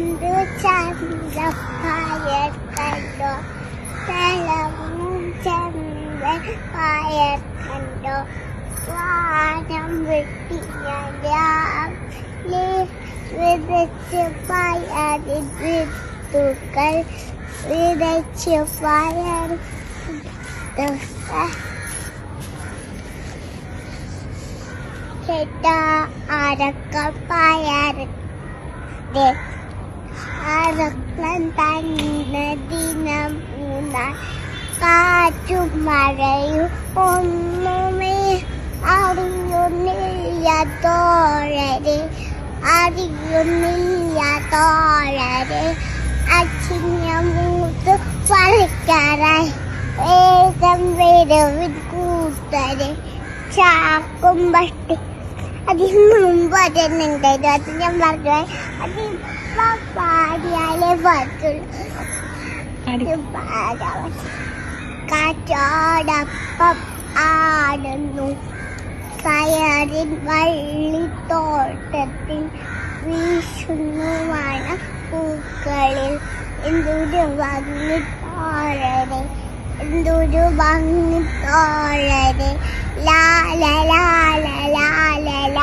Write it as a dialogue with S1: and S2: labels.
S1: എന്തു ചന്തമായ കണ്ടോ സ്ഥലവും ചന്തമായ കണ്ടോ വാനം വെട്ടിയാലെ വിതച്ച് പായാതിൽ വിത്തുകൾ വിതച്ച് പായാൻ കേട്ടാ അരക്കം പായാറുടെ അരക്കം തന്നെ ദിനം കാറ്റും മഴയും ഒന്നുമേ അറിയുന്നില്ല അച്ഛന മൂത്ത് പറിക്കാറായി വേഗം വരവിൻ കൂട്ടരെ ചാക്കും പട്ടി അതിന് മുമ്പ് അതുണ്ടായിരുന്നു അത് ഞാൻ പറഞ്ഞു അതിപ്പോ പാടിയാലേ പറ്റുള്ളൂ കാറ്റോടൊപ്പം ആടുന്നു കയറിൻ വള്ളിത്തോട്ടത്തിൽ വീശുന്നു മണ പൂക്കളിൽ എന്തൊരു ഭംഗിത്തോഴരെ എന്തൊരു ഭംഗിത്തോഴരെ ലാല ലാല ലാല ലാല